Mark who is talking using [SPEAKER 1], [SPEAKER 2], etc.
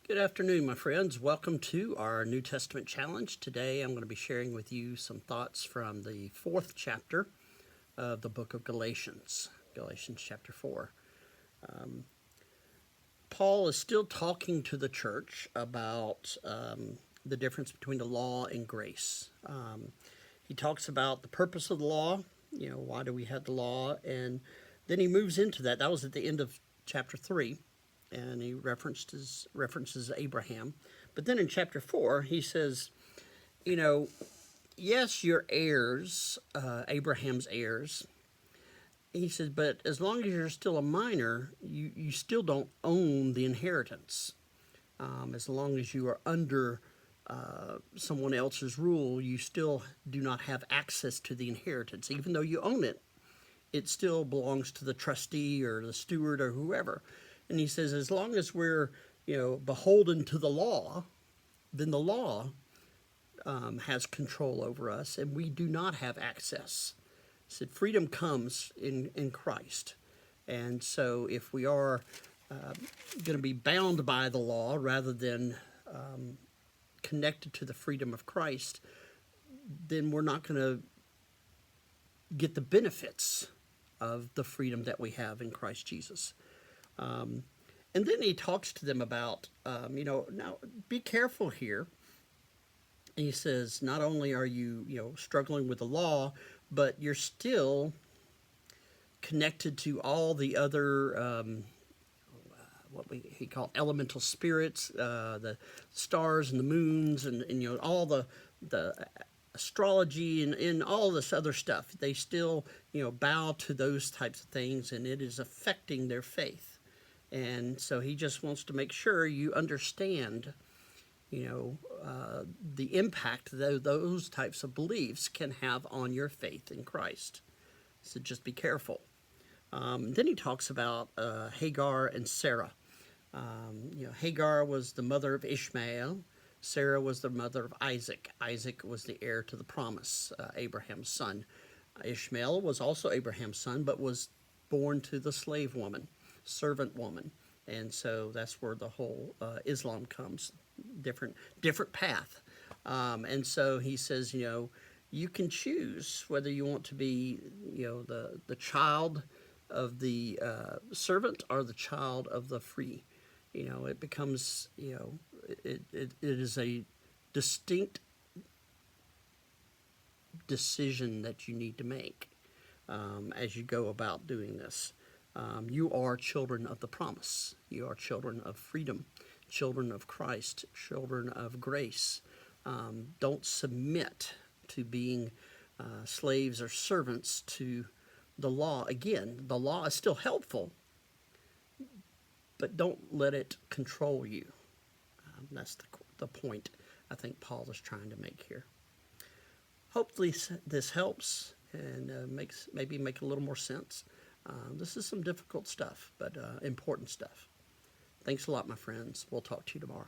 [SPEAKER 1] Good afternoon, my friends. Welcome to our New Testament challenge. Today I'm going to be sharing with you some thoughts from the fourth chapter of the book of Galatians, Galatians chapter 4. Paul is still talking to the church about the difference between the law and grace. He talks about the purpose of the law, why do we have the law, and then he moves into that. That was at the end of chapter 3. And he references Abraham. But then in chapter 4, he says, yes, you're heirs, Abraham's heirs. He says, but as long as you're still a minor, you still don't own the inheritance. As long as you are under someone else's rule, you still do not have access to the inheritance. Even though you own it, it still belongs to the trustee or the steward or whoever. And he says, as long as we're, beholden to the law, then the law has control over us, and we do not have access. He said, freedom comes in Christ. And so if we are going to be bound by the law rather than connected to the freedom of Christ, then we're not going to get the benefits of the freedom that we have in Christ Jesus. And then he talks to them about, now be careful here. And he says, not only are you, struggling with the law, but you're still connected to all the other, he called elemental spirits, the stars and the moons and all the astrology and all this other stuff. They still, bow to those types of things, and it is affecting their faith. And so he just wants to make sure you understand, the impact that those types of beliefs can have on your faith in Christ. So just be careful. Then he talks about Hagar and Sarah. Hagar was the mother of Ishmael. Sarah was the mother of Isaac. Isaac was the heir to the promise, Abraham's son. Ishmael was also Abraham's son, but was born to the slave woman, servant woman. And so that's where the whole Islam comes, different path. And so he says, you can choose whether you want to be, the child of the servant or the child of the free. It becomes, it is a distinct decision that you need to make as you go about doing this. You are children of the promise. You are children of freedom, children of Christ, children of grace. Don't submit to being slaves or servants to the law. Again, the law is still helpful, but don't let it control you. That's the point I think Paul is trying to make here. Hopefully this helps and maybe make a little more sense. This is some difficult stuff, but important stuff. Thanks a lot, my friends. We'll talk to you tomorrow.